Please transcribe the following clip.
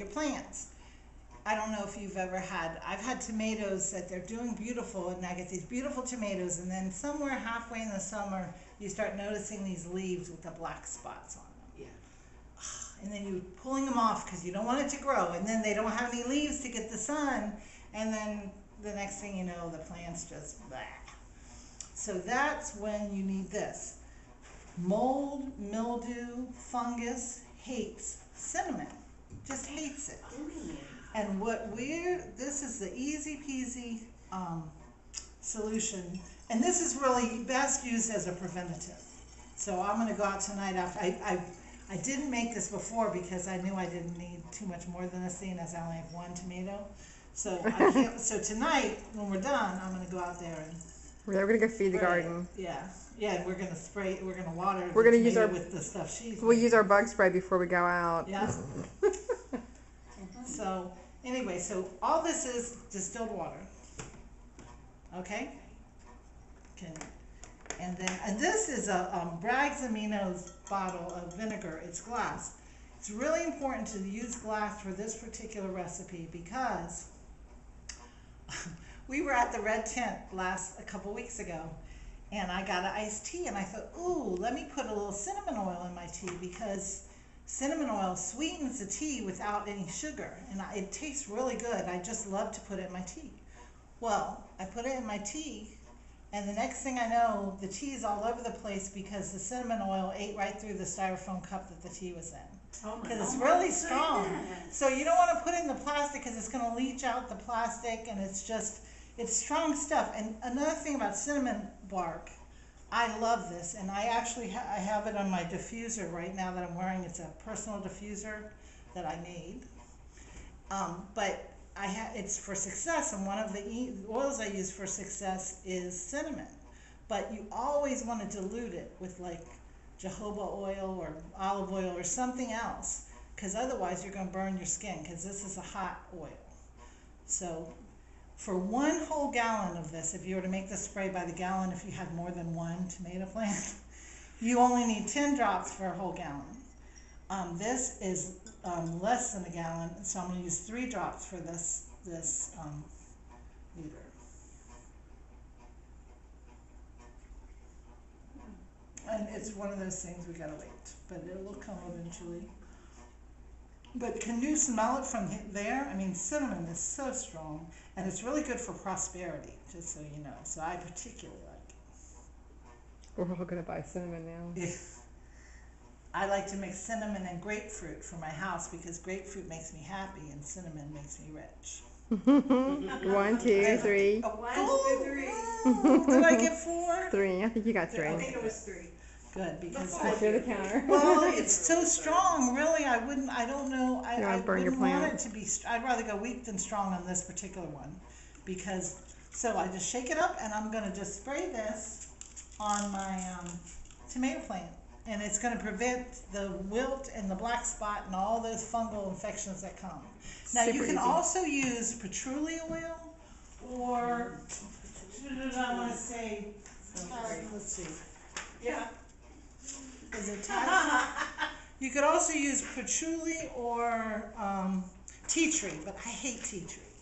your plants. I don't know if you've ever had, I've had tomatoes that they're doing beautiful, and I get these beautiful tomatoes, and then somewhere halfway in the summer, you start noticing these leaves with the black spots on them. Yeah. And then you're pulling them off because you don't want it to grow, and then they don't have any leaves to get the sun, and then the next thing you know, the plant's just blah. So that's when you need this. Mold, mildew, fungus hates cinnamon, just hates it. And this is the easy peasy solution, and this is really best used as a preventative. So I'm going to go out tonight after, I didn't make this before because I knew I didn't need too much more than this, seeing as I only have one tomato. So so tonight, when we're done, I'm going to go out there and we're going to go feed the garden. Yeah, and we're going to spray, we're going to water we're going to use with the stuff she's We'll use our bug spray before we go out. Yeah. So anyway, so all this is distilled water. Okay? And this is a Bragg's Aminos bottle of vinegar. It's glass. It's really important to use glass for this particular recipe because we were at the Red Tent a couple weeks ago, and I got an iced tea, and I thought, ooh, let me put a little cinnamon oil in my tea because cinnamon oil sweetens the tea without any sugar, and it tastes really good. I just love to put it in my tea. Well, I put it in my tea, and the next thing I know, the tea is all over the place because the cinnamon oil ate right through the styrofoam cup that the tea was in. Because it's really strong. So you don't want to put it in the plastic because it's going to leach out the plastic, and it's strong stuff. And another thing about cinnamon bark, I love this, and I actually I have it on my diffuser right now that I'm wearing. It's a personal diffuser that I made. But it's for success, and one of the oils I use for success is cinnamon. But you always want to dilute it with like jojoba oil or olive oil or something else, because otherwise you're going to burn your skin, because this is a hot oil. So for 1 whole gallon of this, if you were to make the spray by the gallon, if you had more than one tomato plant, you only need 10 drops for a whole gallon. This is less than a gallon, so I'm going to use 3 drops for this liter. And it's one of those things we gotta wait, but it will come eventually. But can you smell it from there? I mean, cinnamon is so strong, and it's really good for prosperity, just so you know. So I particularly like it. We're all gonna buy cinnamon now. I like to mix cinnamon and grapefruit for my house because grapefruit makes me happy and cinnamon makes me rich. 1, 2, 3. 1, 2, 3. Did I get 4? 3. I think you got 3. I think it was 3. Good, because Under the counter. well, it's so strong. Really, I don't know. I burn your wouldn't want plant. it to be. I'd rather go weak than strong on this particular one, because. So I just shake it up, and I'm gonna just spray this on my tomato plant, and it's gonna prevent the wilt and the black spot and all those fungal infections that come. Now you can also use patchouli oil, or I want to say, let's see. Yeah. Is it you could also use patchouli or tea tree, but I hate tea tree.